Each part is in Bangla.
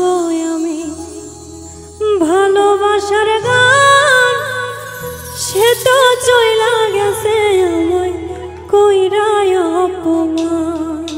শোনাবো আমি ভালোবাসার গান। সে তো চইলা গেছে আমায় কইরা অপমান।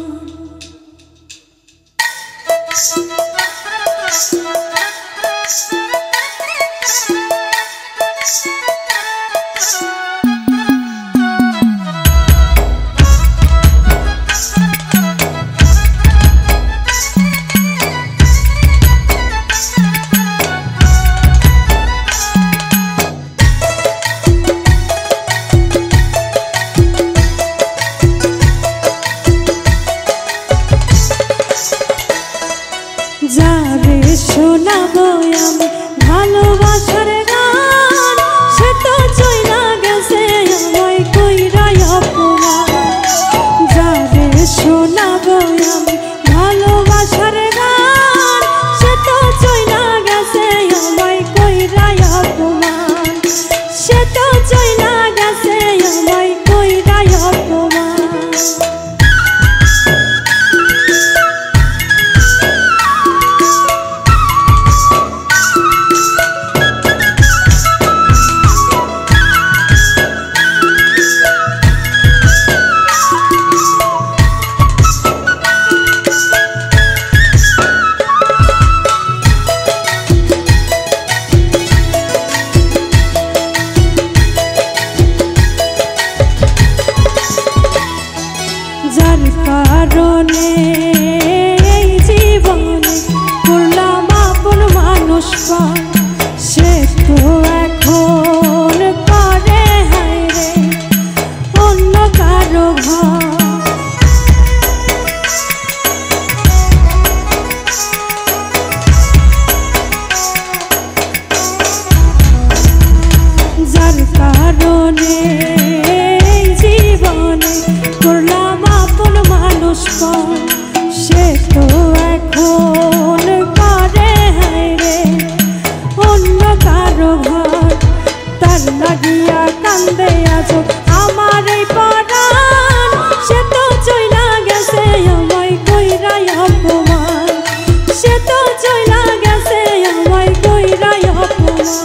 যারে শোনাবো আমি ভালোবাসার গান। সে তো চইলা গেছে আমায় কইরা অপমান। যারে শোনাবো আমি ভালোবাসার গান। সে তো চইলা গেছে আমায় কইরা অপমান। সে তো চইলা গেছে আমায় কইরা অপমান। যার কারণে এই জীবনে করলাম আপন মানুষ পান। সে তো এখন করে হায়রে অন্য কারো ঘর। যার কারণে এই জীবনে করলাম আপন মানুষ পান। সে তো এখন করে হায়রে অন্য কারো ঘর। তার লাগিয়া কান্দে আজ আমার এই পরাণ। সে তো চইলা গেছে আমায় কইরা অপমান। সে তো চইলা গেছে আমায় কইরা অপমান।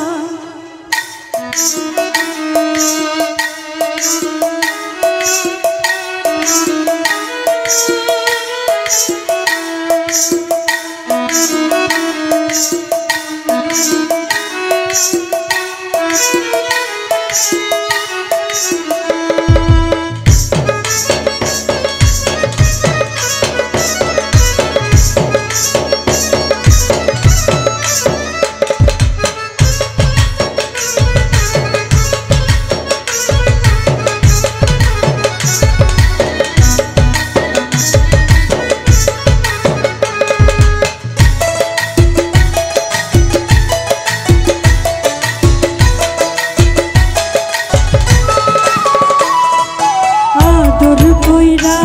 আদর কইরা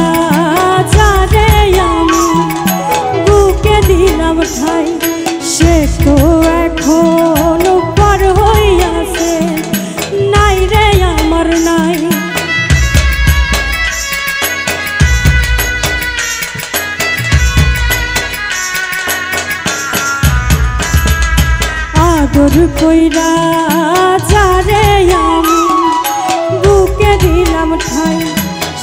যারে আমি বুকে দিলাম ঠাই। সে তো এখন পর হইয়াছে নাই রে আমার নাই। আদর কইরা যারে আমি বুকে দিলাম ঠাই।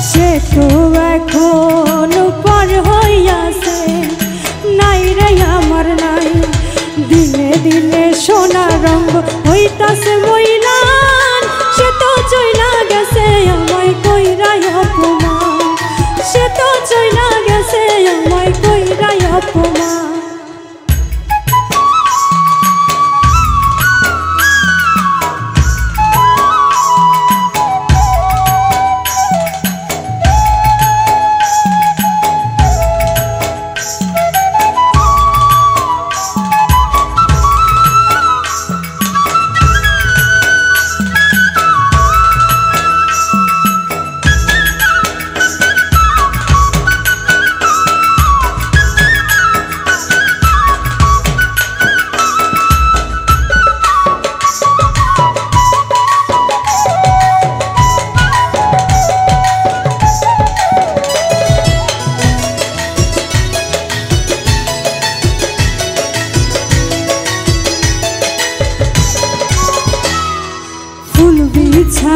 সে তো এখন পর হইয়াছে নাই রে আমার নাই। দিনে দিনে সোনা রঙ হইতাছে মইলান। সে তো চইলা গেছে আমায় কইরা অপমান। সে তো চইলা গেছে আমায় কইরা অপমান।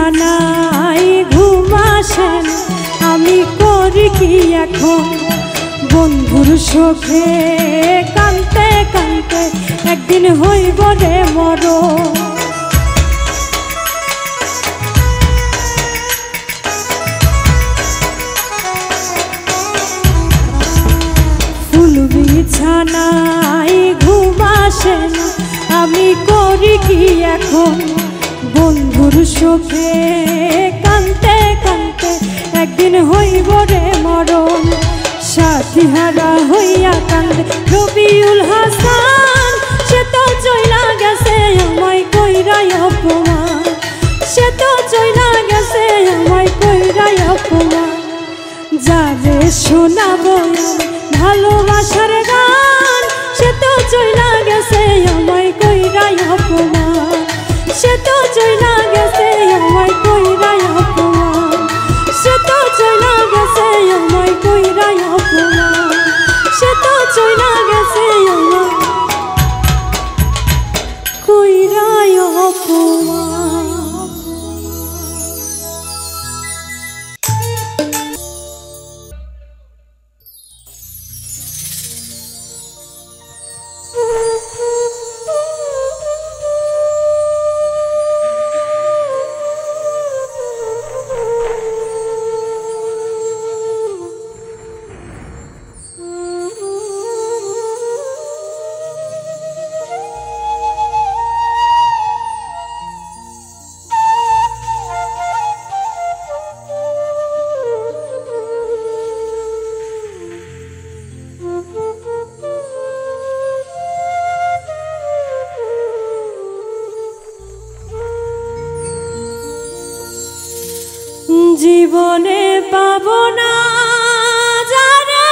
বিছানায় ঘুম আসে না, আমি করি কি এখন বন্ধুর শোকে কানতে কানতে একদিন হইব রে মরণ। ফুল বিছানায় ঘুম আসে না, আমি করি কি এখন বন্ধুর শোকে কানতে কানতে একদিন হইব রে মরণ। সাথী হারা হইয়া কান্দে রবিউল হাসান, সে তো চইলা গেছে আমায় কইরাই অপমান, সে তো চইলা গেছে আমায় কইরাই অপমান। যারে শোনাবো ভালোবাসার গান, সে তো চইলা গেছে আমায় কইরাই অপমান, সে তো চইলা গেছে আমায় কইরাই অপমান, সে তো চইলা গেছে আমায় কইরাই অপমান, সে তো চইলা গেছে আমায় কইরাই অপমান। জীবনে পাব না যারে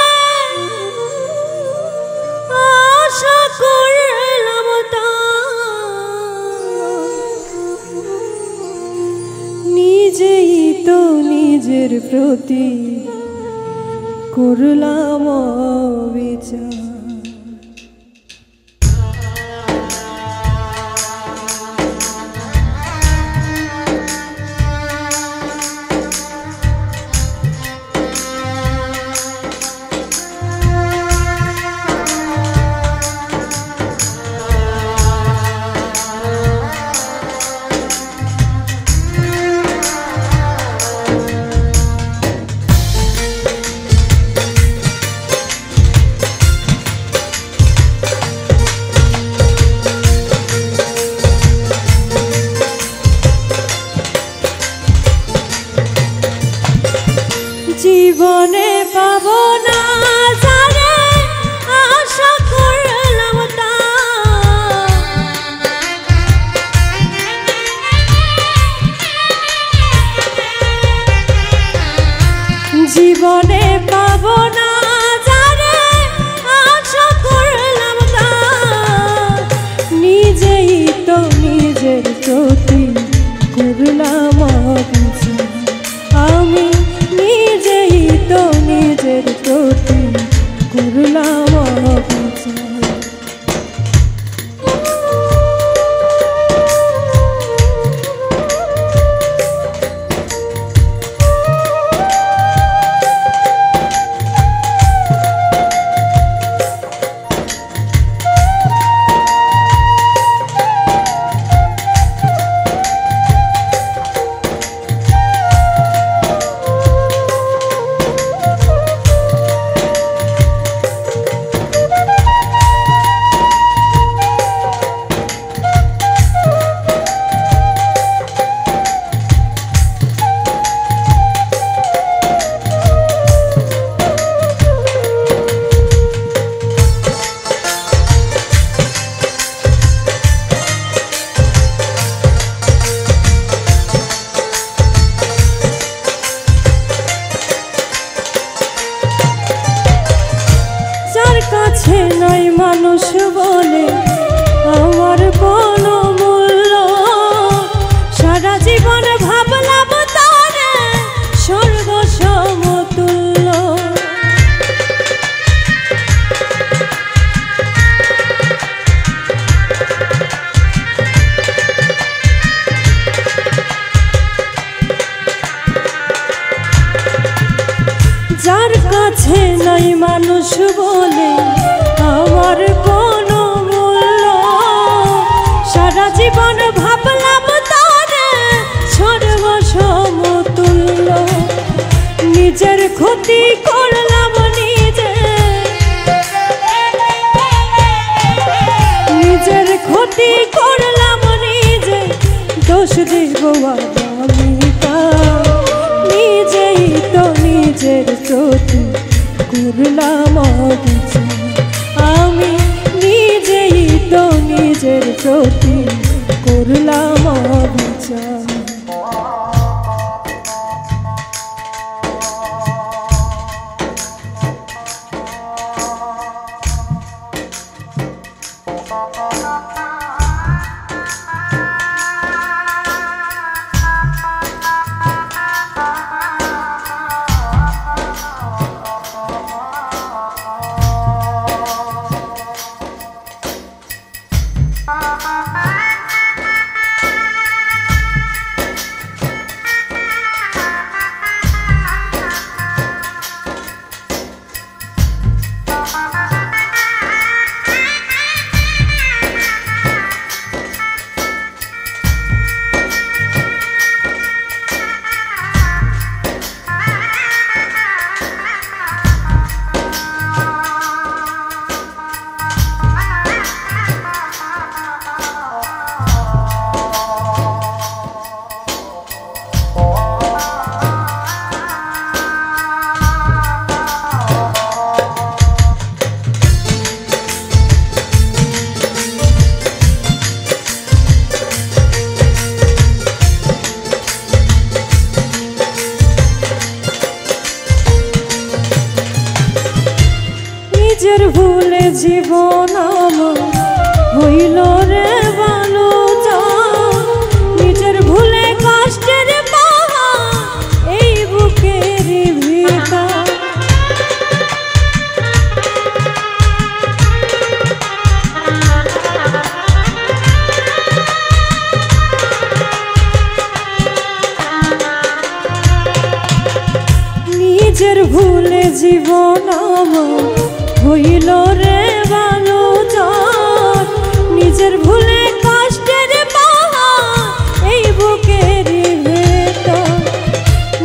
আশা করলাম, নিজেই তো নিজের প্রতি করলাম বিচার। মানুষ বলে আমার কোনো মূল্য, সারা জীবন ভাবলাম তারে সর্বসমতুল্য। নিজের ক্ষতি করলাম নিজে, নিজের ক্ষতি করলাম নিজে, দোষ দেব আমি কার? নিজেই তো নিজের প্রতি করলাম অবিচার, আমি নিজেই তো নিজের প্রতি করলাম অবিচার। নিজের ভুলে জীবন আমার হইল রে বালুচর, নিজের ভুলে কষ্টের পাহাড় এই বুকের ভিতর। নিজের ভুলে জীবন আমার হইল রে বালুচর, নিজের ভুলে কষ্টের পাহাড় এই বুকের ভেতর।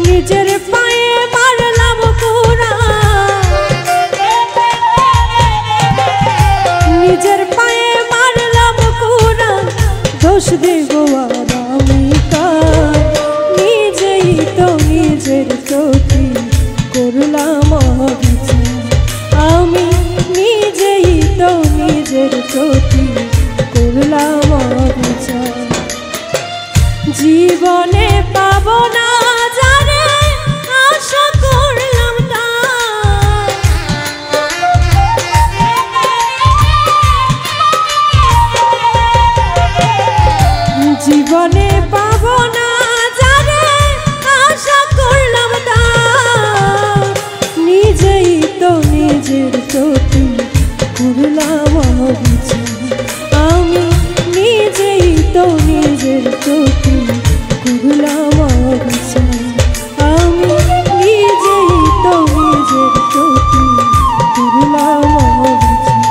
নিজের পায়ে মারলাম কুড়াল, নিজের পায়ে মারলাম কুড়াল, দোষ দেব আর আমি কার? নিজেই তো নিজের প্রতি করলাম অবিচার, আমি নিজেই তো নিজের প্রতি করলাম অবিচার। জীবনে পাবো না যারে আশা করলাম তার, জীবনে পাবো না যারে আশা করলাম তার। নিজেই তো নিজের প্রতি করলাম অবিচার, আমি নিজেই তো নিজের প্রতি করলাম অবিচার, আমি নিজেই তো নিজের প্রতি করলাম অবিচার,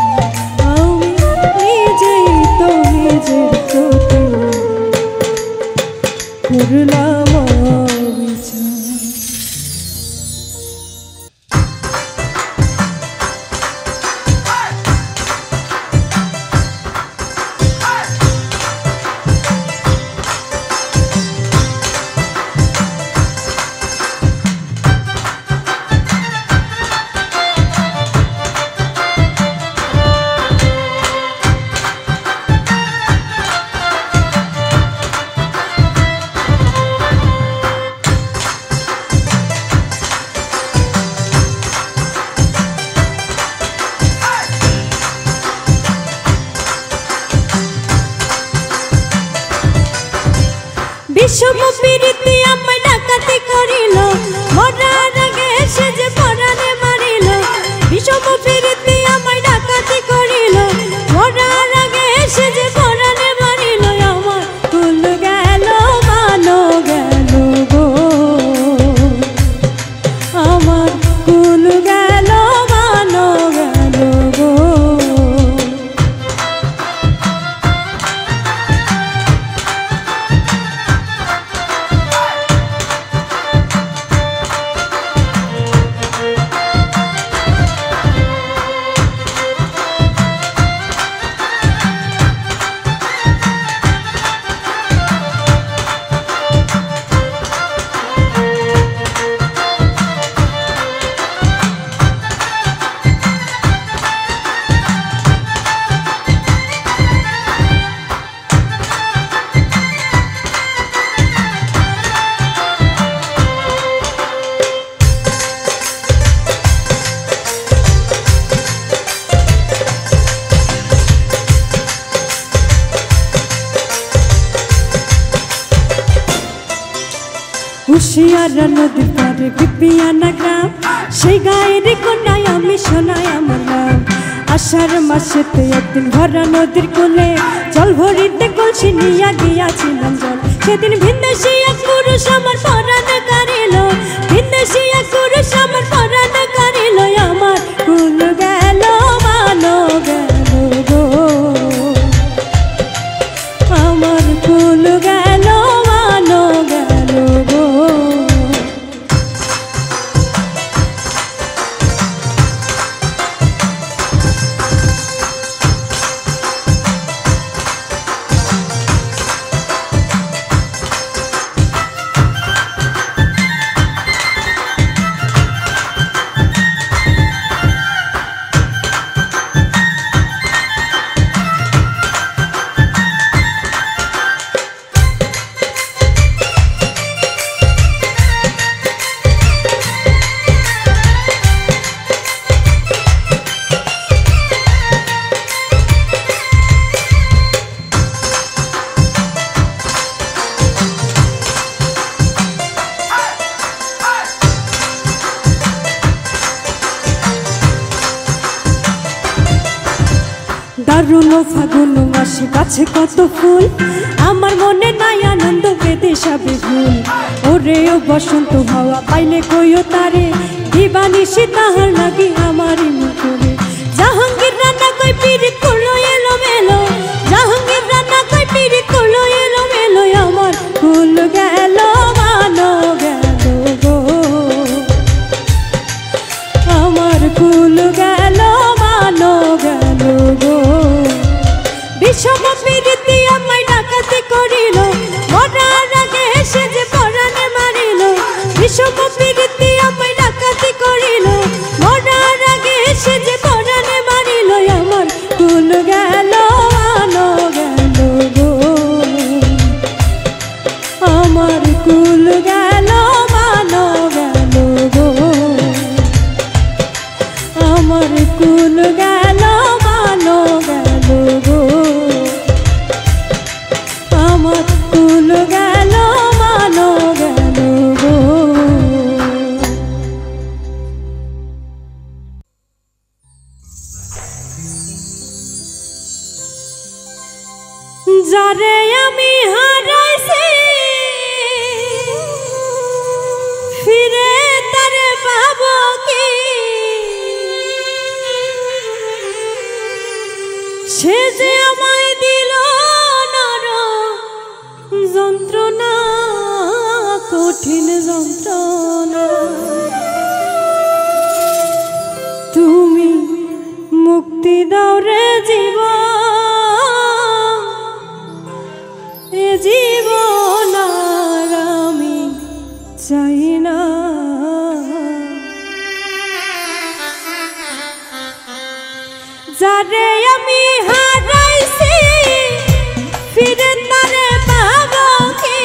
আমি নিজেই তো নিজের প্রতি করলাম অবিচার। বিষম প্রীতি আমায় ডাকাতি করিল, মরার আগে সে যে পরাণে মারিল। বিষম প্রীতি আমায় ডাকাতি করিল, মরার আগে সে যে পরাণে মারিল। আমার কুল গেল মানো গেল গো, আমার কুল গেল মানো কুশিয়ারা নদীর পারে বিপিয়ানা গ্রাম, সেই গায়ের কন্যায় আমি শোনাই আমার নাম। আষাঢ় মাসেতে একদিন ভরা নদীর কোলে জল ভরিতে কলসি নিয়া গিয়াছিলাম জল। সেদিন ভিনদেশী এক পুরুষ আমার পরাণ কাড়িল, ভিনদেশী এক পুরুষ আমার পরাণ কাড়িল। আমার কুল গেল মানো গেল গো, আমার কুল গেল মানো গেল গো। দারুণ ফাগুন মাসে গাছে কত ফুল, আমার মনে নাই আনন্দ বেদে সবে ভুল। ওরে ও বসন্ত হাওয়া পাইলে কইও তারে, দিবানিশি তাহার লাগি আমারই মুখে। জাহাঙ্গীর রান্না কই পিড়ি করলো এলো মেলো, জাহাঙ্গীর রান্না কই পিড়ি করলো এলো মেলো। আমার কুল গেল মানো গেল গো, আমার কুল গেল মানো গেল গো। বিষম প্রীতি আমায় ডাকাতি করিল, মরার আগে এসে যে পরাণে মারিল। বিষম প্রীতি আমায় ডাকাতি করিল, মরার আগে এসে যে পরাণে মারিল। আমার কুল গেল মানো গেল গো, আমার কুল গেল মানো গেল গো, আমার কুল গেল মানো গেল গো, আমার কুল গেল মানো গেল গো। যারে আমি হারাইছি ফিরে তারে পাবো কি, সে যে আমায় দিল নরম যন্ত্রণা, কঠিন যন্ত্রণা। তুমি মুক্তি দাও রে জীবন, এ জীবন আর আমি চাই না। যারে আমি হারাইছি ফিরে তারে পাবো কি,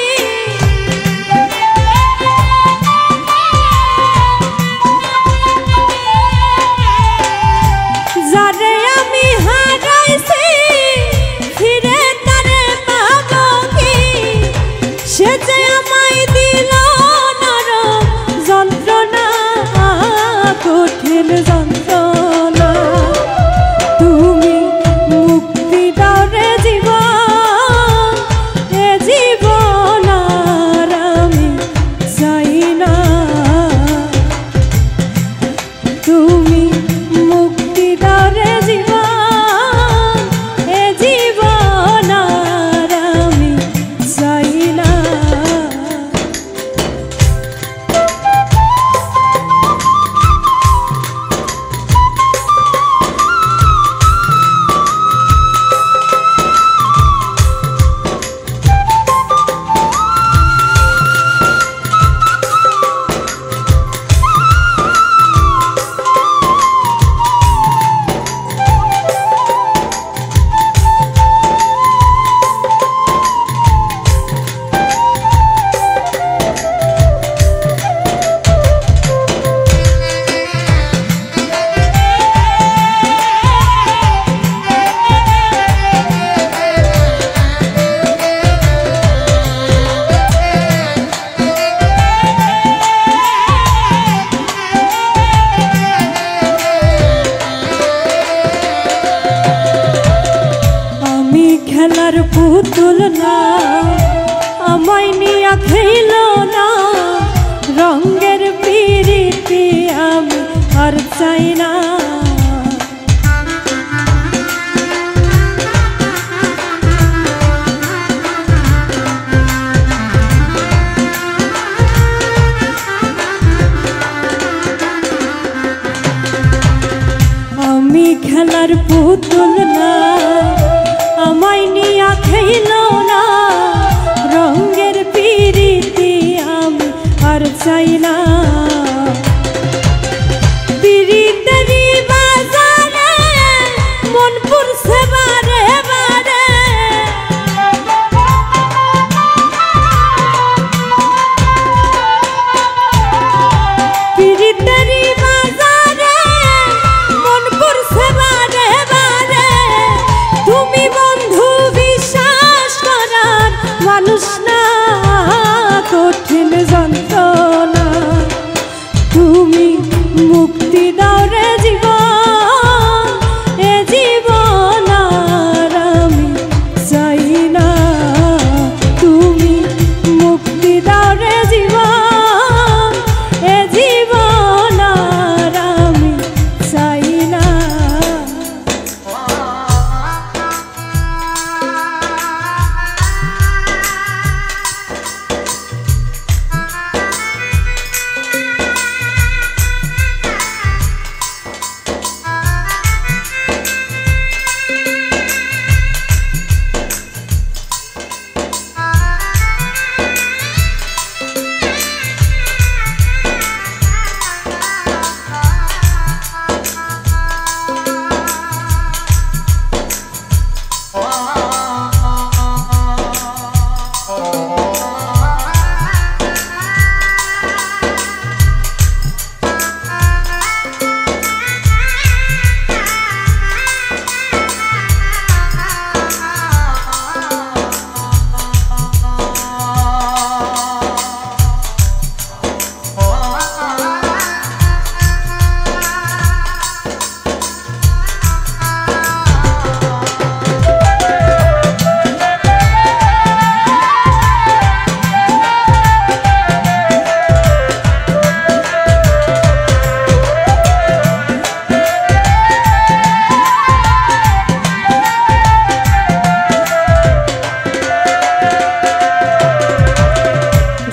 খেলার পুতুল না, আমায় নিয়া খেল না, রঙের পিরিতি আমি আর চাই না। আমি খেলার পুতুল না, আমায় নিয়া খেল না, রঙের পিরিতি আমি আর চাই না। পিরিতেরই বাজারে মন পুরছে বারে বারে, পিরিতেরই বাজারে মন পুরছে বারে বারে। তুমি বন্ধু বিশ্বাস করার মানুষ না, কঠিন যন্ত্রণা তুমি মুক্তি দাও রে জীবন, এ জীবন আর আমি চাই না। তুমি মুক্তি দাও রে জীবন, এ জীবন আর আমি চাই না।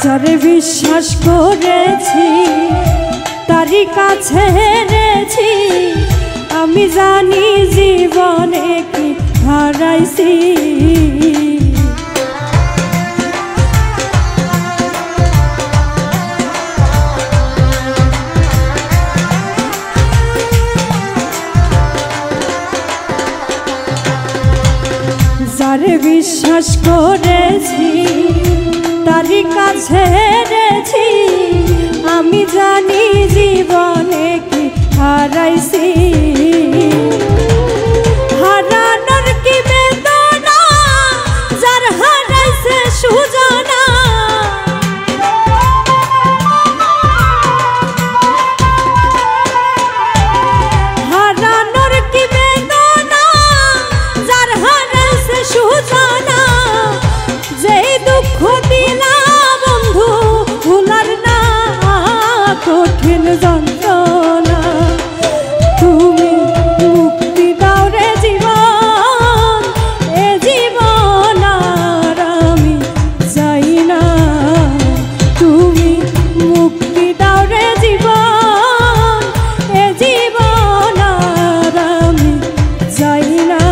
যারে বিশ্বাস করেছি তারই কাছে হেরেছি, আমি জানি জীবনে কি হারাইছি। যারে বিশ্বাস করেছি তারই কাছে হেরেছি, আমি জানি জীবনে কি হারাইছি। হারানোর কি বেদনা যার হারাইছে সুজানা, হারানোর কি বেদনা যার হারাইছে সুজানা। যেই দুঃখ দিলা বন্ধু ভুলার না, কঠিন যন্ত্রণা তুমি মুক্তি দাও রে জীবন, এ জীবন আর আমি চাই না। তুমি মুক্তি দাও রে জীবন, এ জীবন আর আমি চাই না।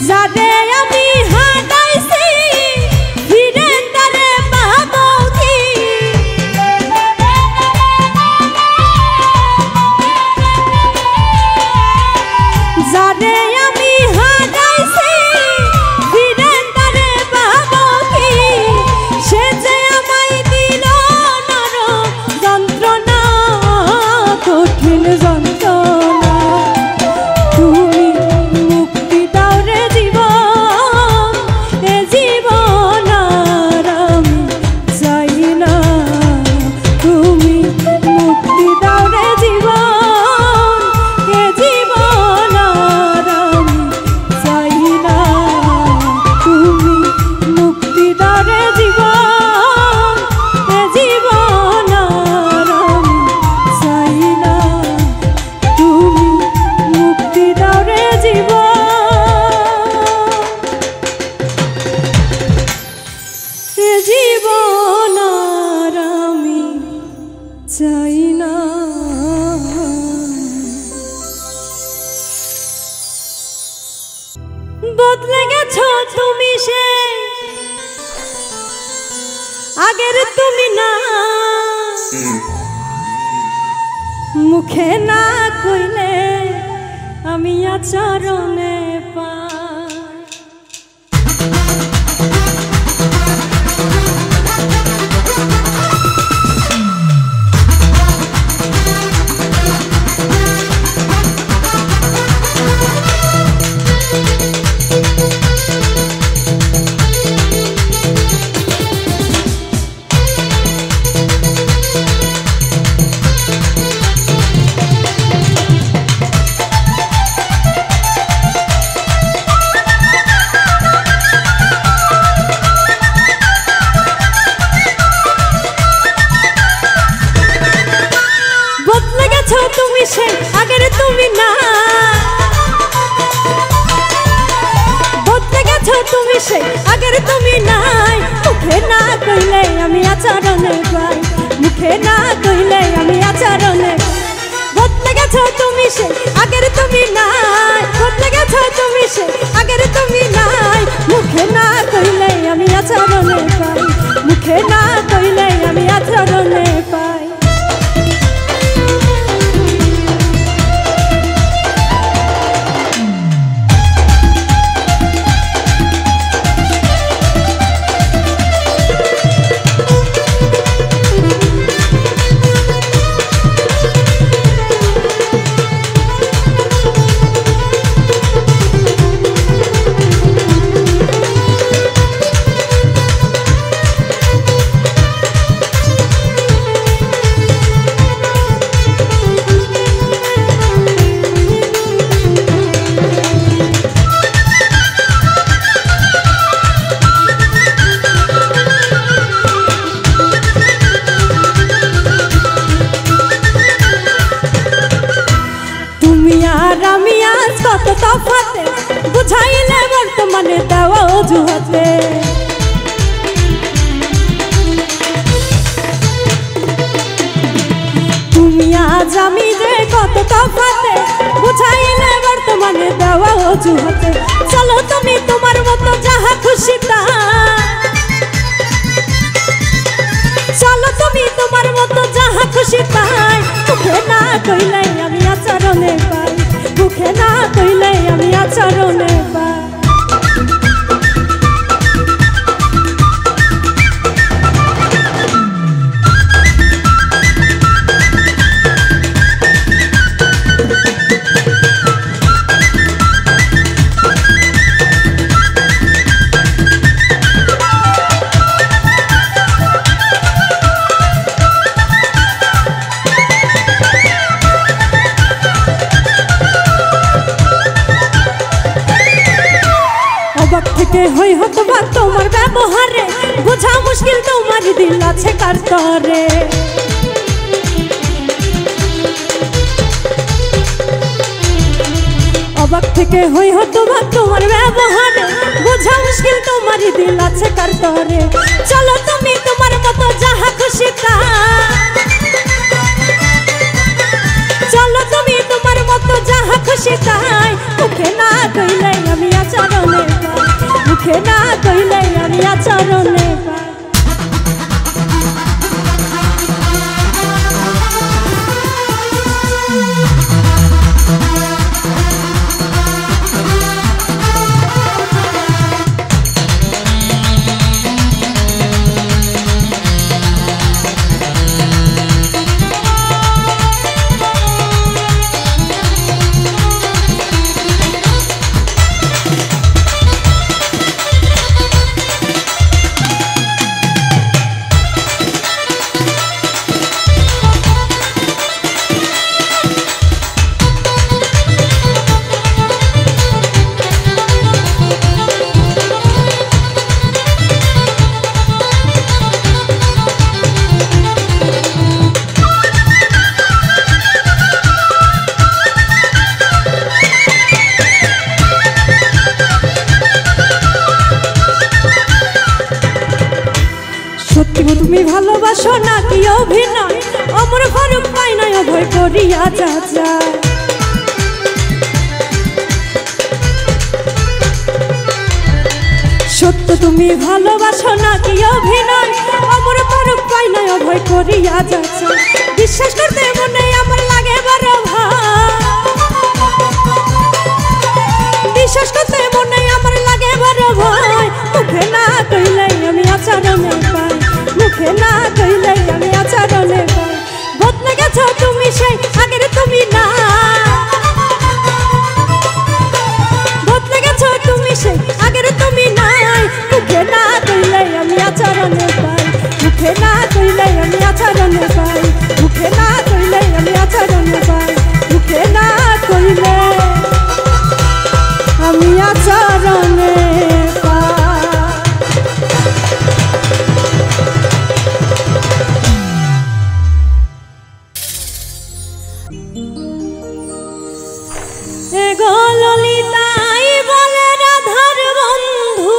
যারে আমি হারাইছি ফিরে তারে পাবো কি, যারে আমি হারাইছি ফিরে তারে পাবো কি, সে যে আমায় দিল নরম যন্ত্রণা, কঠিন যন্ত্রণা। তুমি মুক্তি দাও রে জীবন, বদলে গেছো তুমি সে আগের তুমি না মুখে না কইলে আমি আচরণে পাই তুমি সে আগের তুমি না বদলে গেছো তুমি সে আগের তুমি নাই মুখে না কইলে আমি আচরণে পাই মুখে না কইলে আমি আচরণে বদলে গেছো তুমি সে আগের তুমি নাই বদলে গেছো তুমি সে আগের তুমি নাই মুখে না কইলে আমি আচরণে পাই মুখে না কইলে আমি আচরণে পাই কত তফাতে বুঝাইলে বর্তমানে দেওয়া অজুহাতে তুমি আজ আমি যে কত তফাতে বুঝাইলে বর্তমানে দেওয়া অজুহাতে চলো তুমি তোমার মতো যাহা খুশি তা চলো তুমি তোমার মতো যাহা খুশি তাই মুখে না কইলে আমি আচরণে পাই মুখে না কইলে আমি আচরণে পাই থেকে হই হতো বা তোমার ব্যবহারে বোঝা মুশকিল তোমার দিল আছে কার তরে অবাক থেকে হই হতো বা তোমার ব্যবহারে বোঝা মুশকিল তোমার দিল আছে কার তরে চলো তুমি তোমার মতো যাহা খুশি তা চলো তুমি তোমার মতো যাহা খুশি তাই মুখে না কইলে আমি আচরণে পাই মুখে না কইলে আমি আচরণে পাই তুমি ভালোবাসো নাকি অভিনয় অমর ফারুক পাই নাই অভয় করিয়া যা তুমি ভালোবাসো নাকি অভিনয় আমার পরক পাই না অভয় করিয়া যাচ্ছ বিশ্বাস করতে মনে আমার লাগে বড় ভয় বিশ্বাস করতে মনে আমার লাগে বড় ভয় মুখে না কইলে আমি আচরণে পাই মুখে না কইলে আমি আচরণে পাই বদলে গেছো তুমি সেই আগের তুমি না বদলে গেছো তুমি সেই আগের তুমি নাই মুখে না কইলে আমি আচরণে পাই মুখে না কইলে আমি আচরণে পাই মুখে না কইলে আমি আচরণে পাই মুখে না কইলে আমি আচরণে ললিতাই বলে রাধার বন্ধু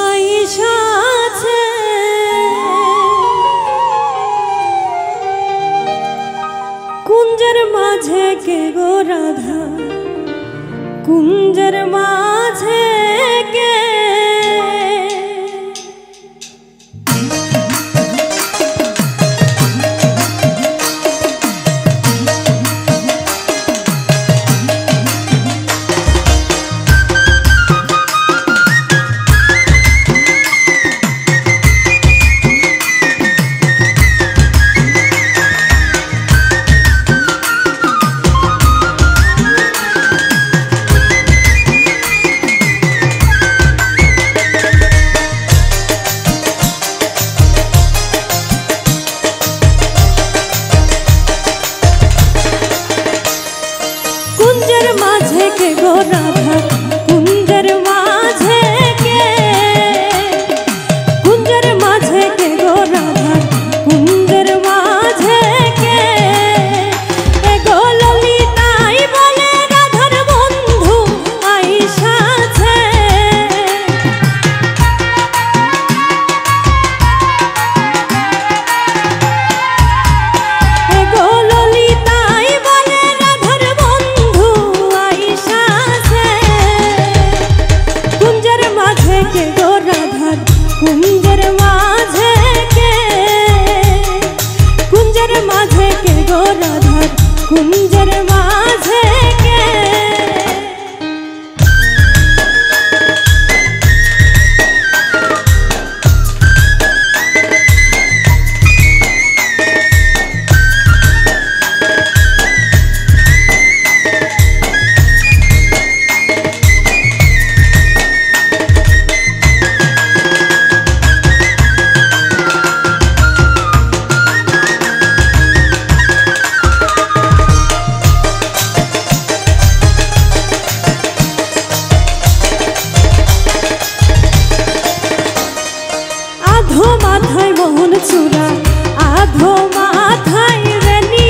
আইসাছে কুঞ্জের মাঝে কে গো রাধা কুঞ্জের মাঝে কে কুঞ্জের মাঝে কে মাথায় মোহন চূড়া আধো মাথায় রানী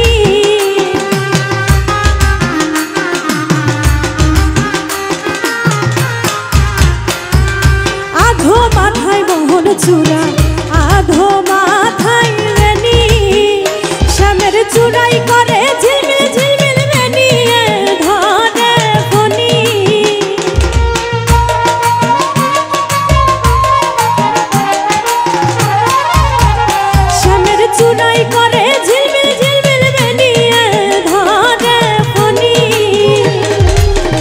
আধো মাথায় মোহন চূড়া আধো মাথায় রানী শ্যামের চূড়াই করে ঝিলমিল ঝিলমিল বেনিয়ে ধরে ফণি চুনাই করে ঝিলমিল ঝিলমিল বেনিয়ে ধরে ফণি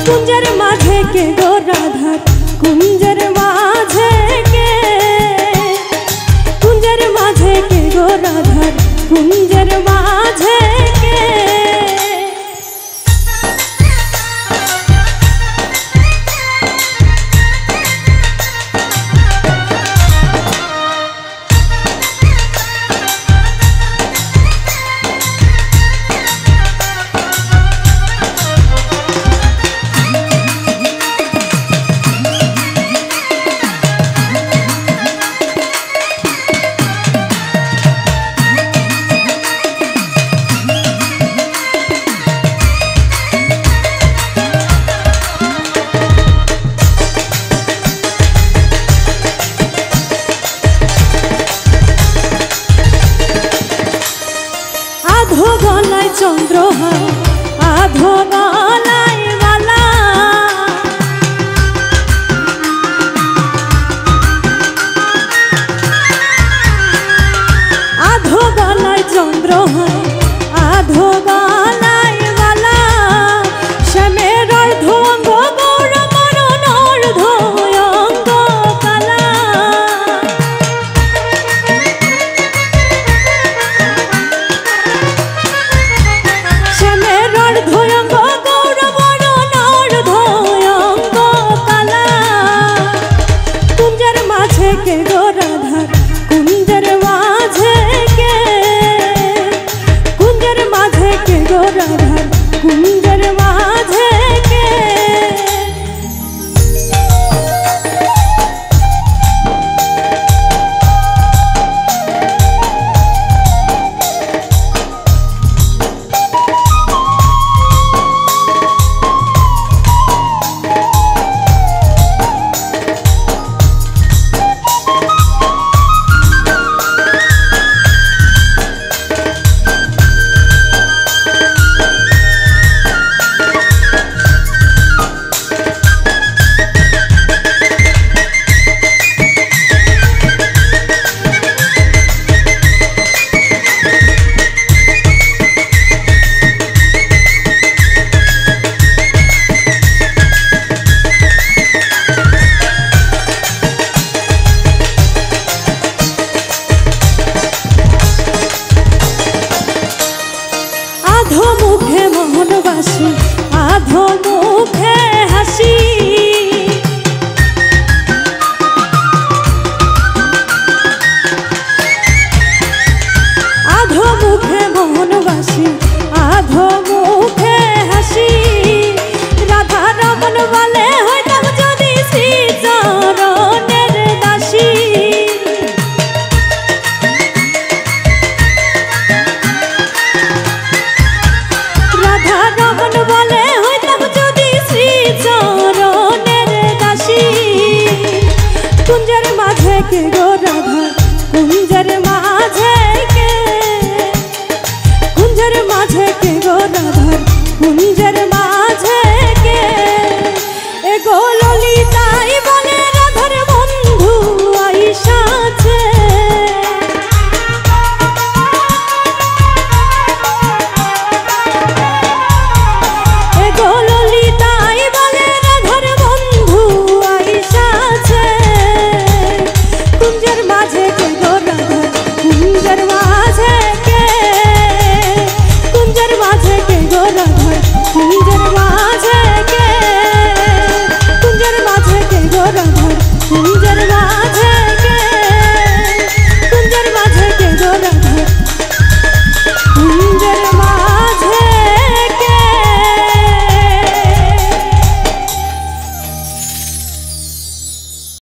কুঞ্জের মাঝে কে গো রাধা কুঞ্জের মাঝে